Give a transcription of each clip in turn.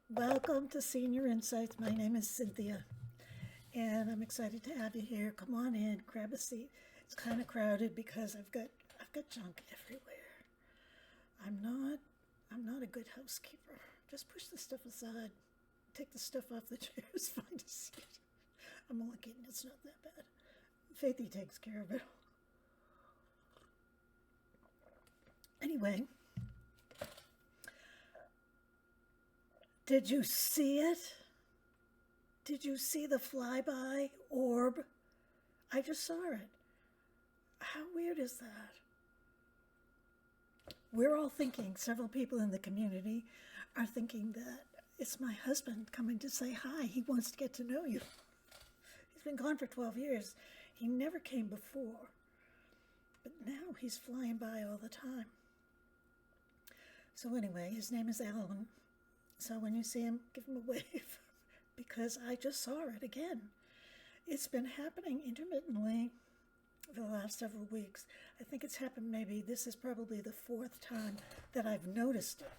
Welcome to Senior Insights. My name is Cynthia, and I'm excited to have you here. Come on in, grab a seat. It's kind of crowded because I've got junk everywhere. I'm not a good housekeeper. Just push the stuff aside. Take the stuff off the chairs. Find a seat. I'm only kidding. It's not that bad. Faithy takes care of it. Anyway, did you see it? Did you see the flyby orb? I just saw it. How weird is that? We're all thinking, several people in the community are thinking that it's my husband coming to say hi. He wants to get to know you. He's been gone for 12 years. He never came before. But now he's flying by all the time. So anyway, his name is Alan. So when you see him, give him a wave. Because I just saw it again. It's been happening intermittently for the last several weeks. I think it's happened this is probably the fourth time that I've noticed it.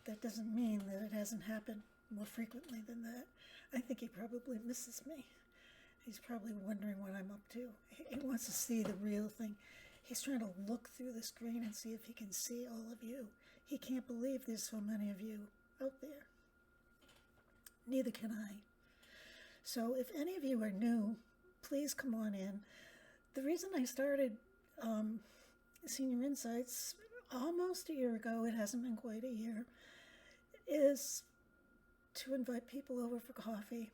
That doesn't mean that it hasn't happened more frequently than that. I think he probably misses me. He's probably wondering what I'm up to. He wants to see the real thing. He's trying to look through the screen and see if he can see all of you. He can't believe there's so many of you out there. Neither can I. So if any of you are new, please come on in. The reason I started Senior Insights almost a year ago, it hasn't been quite a year, is to invite people over for coffee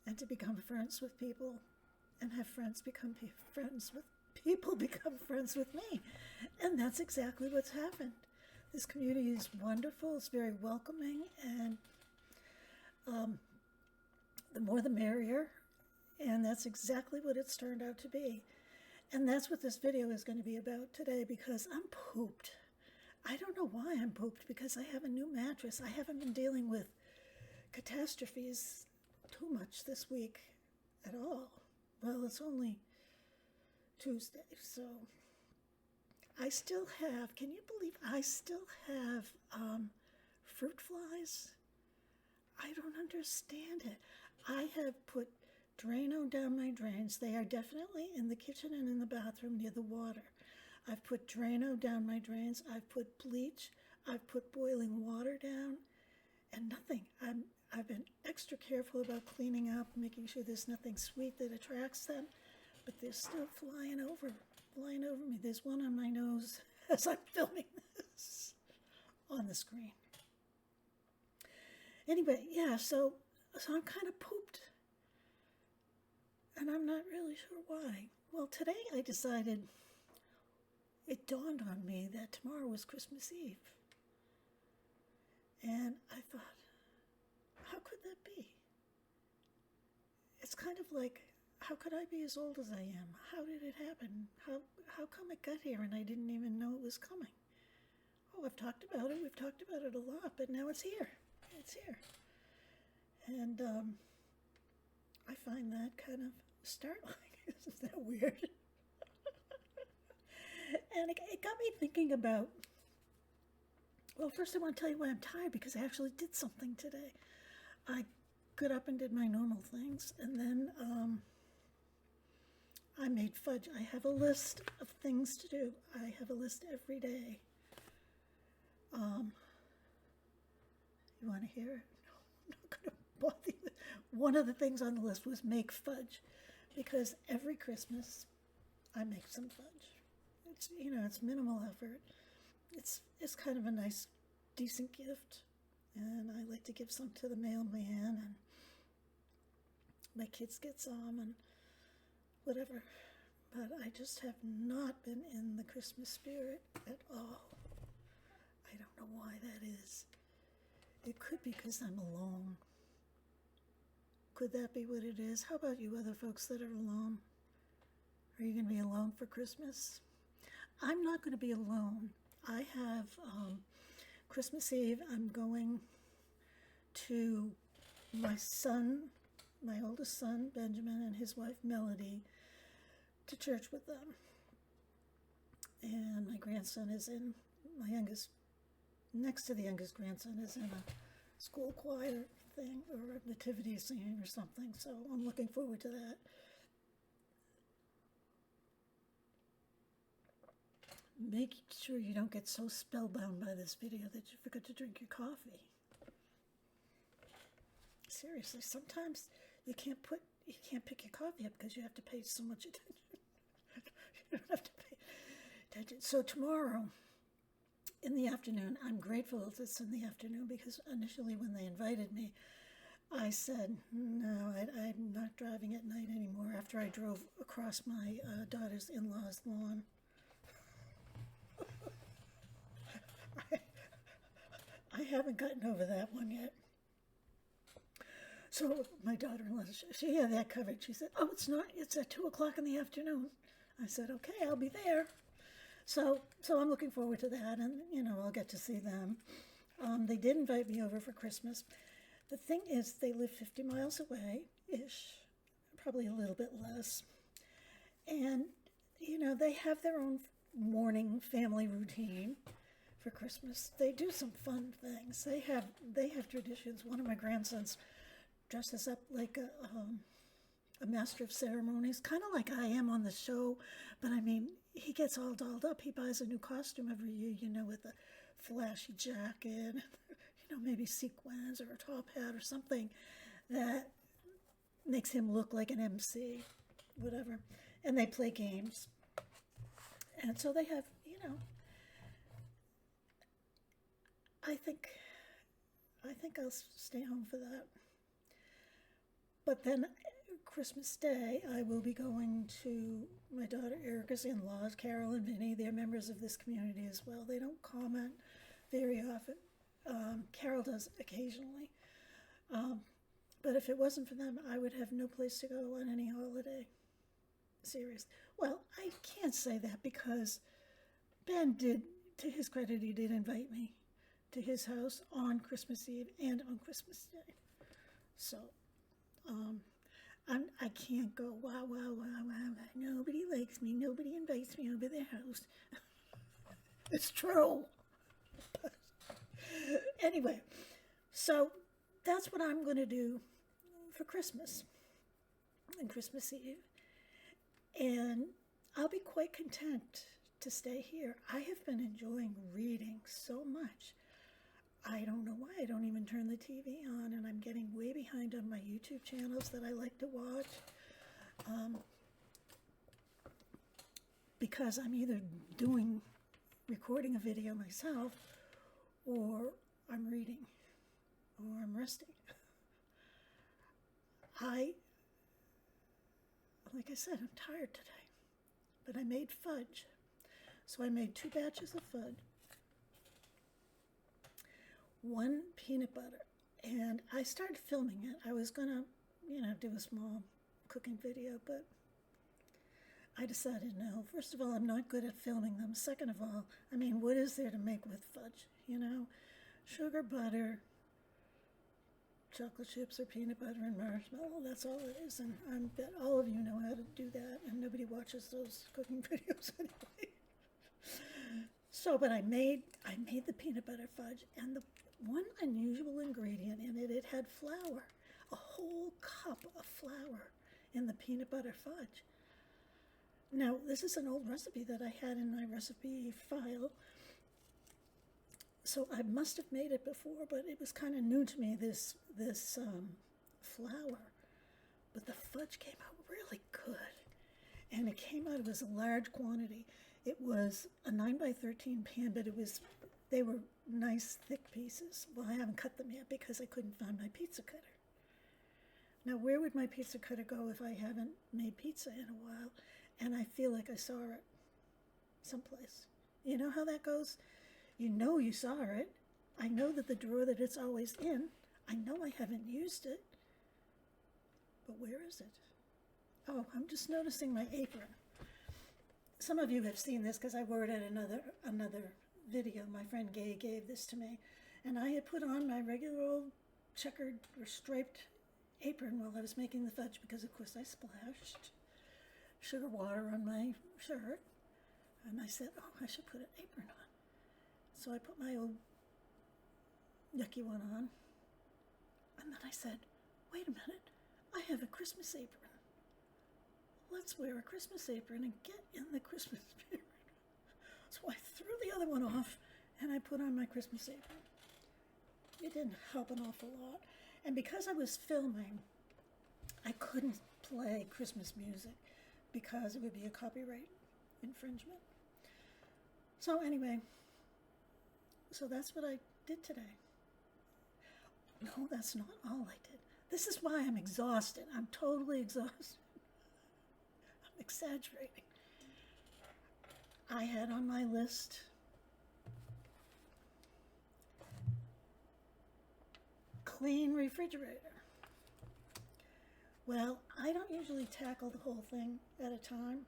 and to become friends with people and have friends become friends with people, become friends with me. And that's exactly what's happened. This community is wonderful. It's very welcoming, and the more the merrier. And that's exactly what it's turned out to be. And that's what this video is going to be about today, because I'm pooped. I don't know why I'm pooped, because I have a new mattress. I haven't been dealing with catastrophes too much this week at all. Well, it's only Tuesday, so I still have, can you believe I still have fruit flies? I don't understand it. I have put Drano down my drains. They are definitely in the kitchen and in the bathroom near the water. I've put Drano down my drains. I've put bleach. I've put boiling water down, and nothing. I've been extra careful about cleaning up, making sure there's nothing sweet that attracts them, but they're still flying over me. There's one on my nose as I'm filming this on the screen. Anyway, yeah, so I'm kind of pooped. And I'm not really sure why. Well, today I decided, it dawned on me that tomorrow was Christmas Eve. And I thought, how could that be? It's kind of like, how could I be as old as I am? How did it happen? How come it got here and I didn't even know it was coming? Oh, I've talked about it. We've talked about it a lot, but now it's here. It's here. And I find that kind of startling. Isn't that weird? And it got me thinking about, well, first I want to tell you why I'm tired, because I actually did something today. I got up and did my normal things, and then I made fudge. I have a list of things to do. I have a list every day. You want to hear it? No, I'm not going to bother you. One of the things on the list was make fudge, because every Christmas I make some fudge. It's, it's minimal effort. It's kind of a nice, decent gift, and I like to give some to the mailman, and my kids get some, and whatever. But I just have not been in the Christmas spirit at all. I don't know why that is. It could be because I'm alone. Could that be what it is? How about you other folks that are alone? Are you going to be alone for Christmas? I'm not going to be alone. I have Christmas Eve, I'm going to my oldest son, Benjamin, and his wife, Melody, to church with them. And my grandson is in, next to the youngest grandson is in a school choir thing or a nativity scene or something. So I'm looking forward to that. Make sure you don't get so spellbound by this video that you forget to drink your coffee. Seriously, sometimes you can't pick your coffee up because you have to pay so much attention. You don't have to pay attention. So tomorrow, in the afternoon, I'm grateful that it's in the afternoon because initially when they invited me, I said, no, I'm not driving at night anymore after I drove across my daughter's in-laws' lawn. I haven't gotten over that one yet. So my daughter-in-law, she had that covered. She said, oh, it's not, it's at 2 o'clock in the afternoon. I said, okay, I'll be there. So I'm looking forward to that, and, I'll get to see them. They did invite me over for Christmas. The thing is, they live 50 miles away-ish, probably a little bit less. And, they have their own morning family routine for Christmas. They do some fun things. They have traditions. One of my grandsons dresses up like a master of ceremonies, kind of like I am on the show, but I mean, he gets all dolled up. He buys a new costume every year, with a flashy jacket, maybe sequins or a top hat or something that makes him look like an MC, whatever. And they play games. And so they have, I think I'll stay home for that. But then Christmas Day, I will be going to my daughter Erica's in-laws, Carol and Vinny. They're members of this community as well. They don't comment very often. Carol does occasionally. But if it wasn't for them, I would have no place to go on any holiday. Serious. Well, I can't say that because Ben did, to his credit, he did invite me to his house on Christmas Eve and on Christmas Day. So, I can't go, wow, nobody likes me, nobody invites me over their house. It's true. Anyway, so that's what I'm going to do for Christmas and Christmas Eve. And I'll be quite content to stay here. I have been enjoying reading so much. I don't know why I don't even turn the TV on, and I'm getting way behind on my YouTube channels that I like to watch because I'm either recording a video myself, or I'm reading, or I'm resting. Like I said, I'm tired today, but I made fudge. So I made 2 batches of fudge, 1 peanut butter, and I started filming it. I was gonna, do a small cooking video, but I decided no. First of all, I'm not good at filming them. Second of all, what is there to make with fudge? Sugar, butter, chocolate chips or peanut butter and marshmallow, that's all it is. And I bet all of you know how to do that, and nobody watches those cooking videos anyway. So, but I made the peanut butter fudge, and the one unusual ingredient in it, it had flour, a whole cup of flour in the peanut butter fudge. Now, this is an old recipe that I had in my recipe file, so I must have made it before, but it was kind of new to me, this flour. But the fudge came out really good, and it came out, it was a large quantity. It was a 9x13 pan, but they were nice thick pieces. Well, I haven't cut them yet because I couldn't find my pizza cutter. Now, where would my pizza cutter go if I haven't made pizza in a while? And I feel like I saw it someplace. You know how that goes? You know you saw it. I know that the drawer that it's always in, I know I haven't used it. But where is it? Oh, I'm just noticing my apron. Some of you have seen this because I wore it at another video. My friend Gay gave this to me. And I had put on my regular old checkered or striped apron while I was making the fudge because, of course, I splashed sugar water on my shirt. And I said, oh, I should put an apron on. So I put my old yucky one on, And then I said, wait a minute, I have a Christmas apron. Let's wear a Christmas apron and get in the Christmas spirit. So I threw the other one off and I put on my Christmas apron. It didn't help an awful lot. And because I was filming, I couldn't play Christmas music because it would be a copyright infringement. So anyway, so that's what I did today. No, that's not all I did. This is why I'm exhausted. I'm totally exhausted. I'm exaggerating. I had on my list clean refrigerator. Well, I don't usually tackle the whole thing at a time.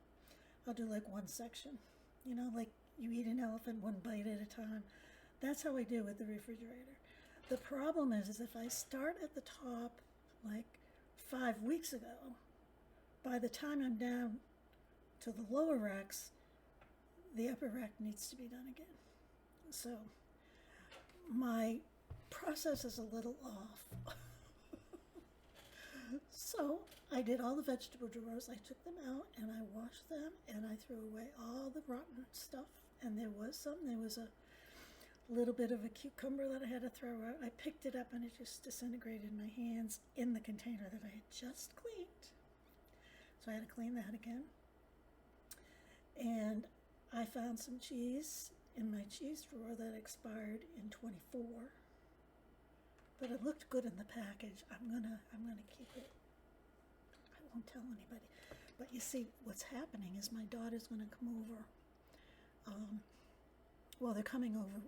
I'll do like one section. You know, like you eat an elephant one bite at a time. That's how I do with the refrigerator. The problem is if I start at the top like 5 weeks ago, by the time I'm down to the lower racks, the upper rack needs to be done again. So my process is a little off. So I did all the vegetable drawers. I took them out and I washed them and I threw away all the rotten stuff. And there was a little bit of a cucumber that I had to throw out. I picked it up and it just disintegrated in my hands in the container that I had just cleaned. So I had to clean that again. And I found some cheese in my cheese drawer that expired in 24. But it looked good in the package. I'm gonna keep it. I won't tell anybody. But you see, what's happening is my daughter's gonna come over. Well, they're coming over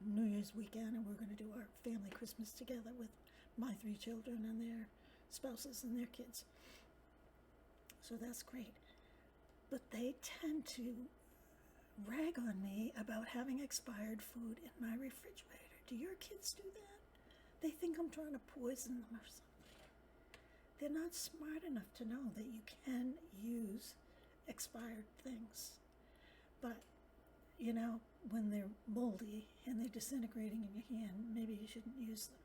New Year's weekend, and we're gonna do our family Christmas together with my 3 children and their spouses and their kids. So that's great. But they tend to rag on me about having expired food in my refrigerator. Do your kids do that? They think I'm trying to poison them or something. They're not smart enough to know that you can use expired things. But, you know, when they're moldy and they're disintegrating in your hand, maybe you shouldn't use them.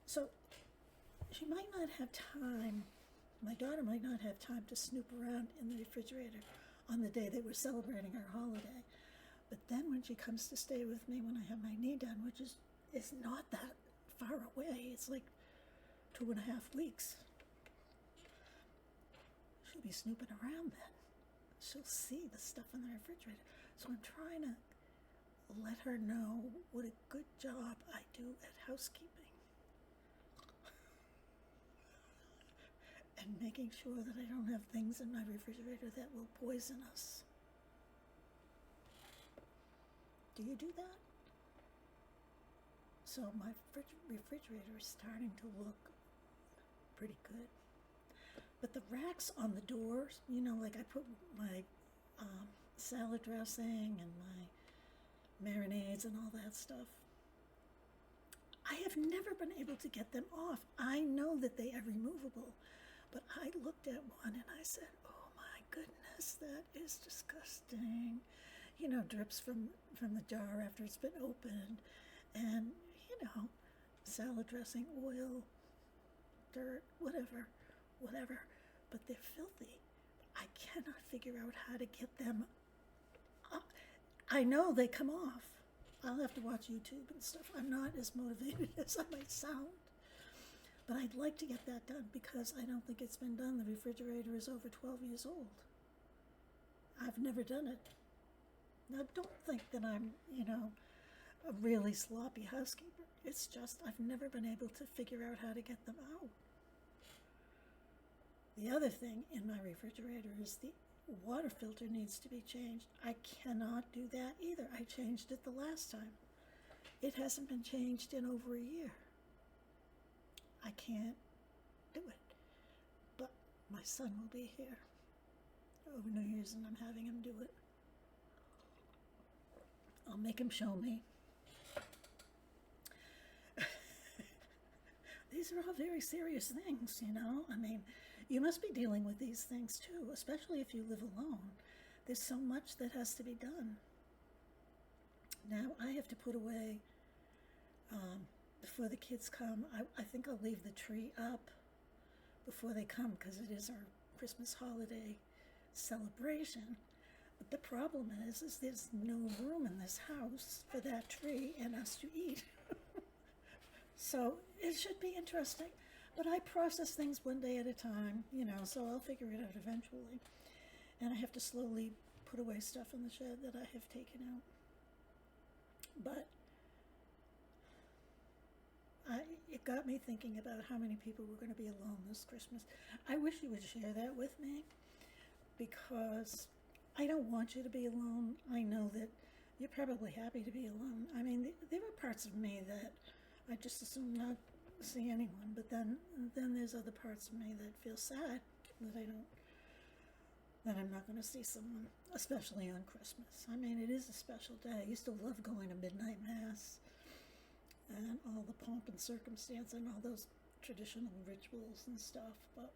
So she might not have time, my daughter might not have time to snoop around in the refrigerator on the day that we're celebrating our holiday. But then when she comes to stay with me when I have my knee done, which is not that far away, it's like 2.5 weeks, she'll be snooping around then. She'll see the stuff in the refrigerator. So I'm trying to let her know what a good job I do at housekeeping. And making sure that I don't have things in my refrigerator that will poison us. Do you do that? So my refrigerator is starting to look pretty good. But the racks on the doors, you know, like I put my salad dressing and my marinades and all that stuff. I have never been able to get them off. I know that they are removable, but I looked at one and I said, oh my goodness, that is disgusting. You know, drips from the jar after it's been opened. And, you know, salad dressing, oil, dirt, whatever. But they're filthy. I cannot figure out how to get them up. I know they come off. I'll have to watch YouTube and stuff. I'm not as motivated as I might sound. But I'd like to get that done because I don't think it's been done. The refrigerator is over 12 years old. I've never done it. Now, don't think that I'm, you know, a really sloppy housekeeper. It's just I've never been able to figure out how to get them out. The other thing in my refrigerator is the water filter needs to be changed. I cannot do that either. I changed it the last time. It hasn't been changed in over a year. I can't do it. But my son will be here over New Year's and I'm having him do it. I'll make him show me. These are all very serious things, you know. I mean, you must be dealing with these things too, especially if you live alone. There's so much that has to be done. Now, I have to put away before the kids come. I think I'll leave the tree up before they come because it is our Christmas holiday celebration. But the problem is there's no room in this house for that tree and us to eat. So it should be interesting. But I process things one day at a time, so I'll figure it out eventually. And I have to slowly put away stuff in the shed that I have taken out. But it got me thinking about how many people were going to be alone this Christmas. I wish you would share that with me, because I don't want you to be alone. I know that you're probably happy to be alone. I mean, there were parts of me that I just assume not see anyone, but then there's other parts of me that feel sad that I'm not going to see someone, especially on Christmas. I mean, it is a special day. I used to love going to midnight mass and all the pomp and circumstance and all those traditional rituals and stuff, but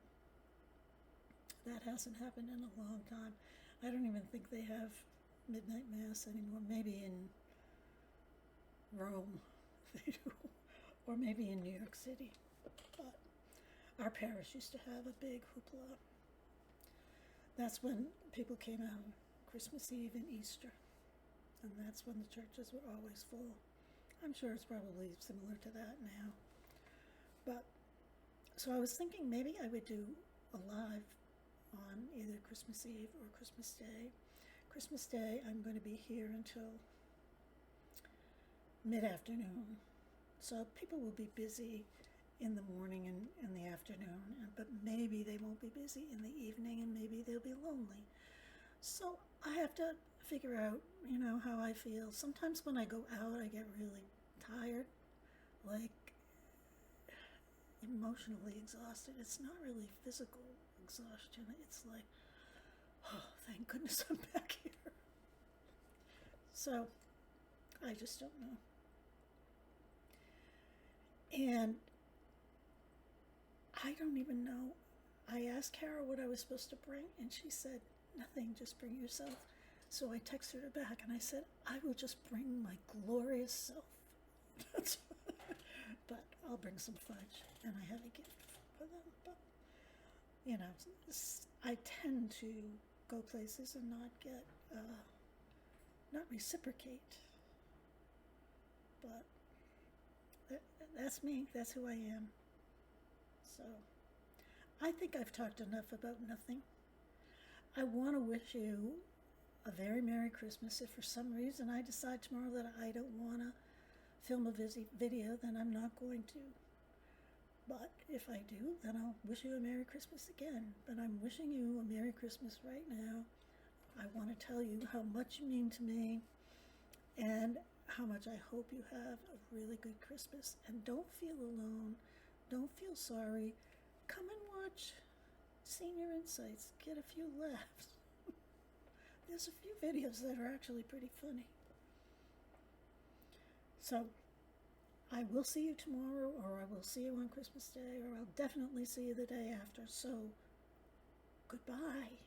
that hasn't happened in a long time. I don't even think they have midnight mass anymore. Maybe in Rome they do, or maybe in New York City. But our parish used to have a big hoopla. That's when people came out on Christmas Eve and Easter, and that's when the churches were always full. I'm sure it's probably similar to that now. But, so I was thinking maybe I would do a live on either Christmas Eve or Christmas Day. Christmas Day, I'm going to be here until mid-afternoon. So people will be busy in the morning and in the afternoon, but maybe they won't be busy in the evening, and maybe they'll be lonely. So I have to figure out, how I feel. Sometimes when I go out, I get really tired, like emotionally exhausted. It's not really physical exhaustion. It's like, oh, thank goodness I'm back here. So I just don't know. And I don't even know. I asked Kara what I was supposed to bring, and she said, nothing, just bring yourself. So I texted her back, and I said, I will just bring my glorious self. But I'll bring some fudge, and I have a gift for them. But, I tend to go places and not get, not reciprocate. But that's me. That's who I am. So I think I've talked enough about nothing. I want to wish you a very Merry Christmas. If for some reason I decide tomorrow that I don't want to film a video, then I'm not going to. But if I do, then I'll wish you a Merry Christmas again. But I'm wishing you a Merry Christmas right now. I want to tell you how much you mean to me, and how much I hope you have a really good Christmas. And don't feel alone. Don't feel sorry. Come and watch Senior Insights. Get a few laughs. There's a few videos that are actually pretty funny. So, I will see you tomorrow, or I will see you on Christmas Day, or I'll definitely see you the day after. So, goodbye.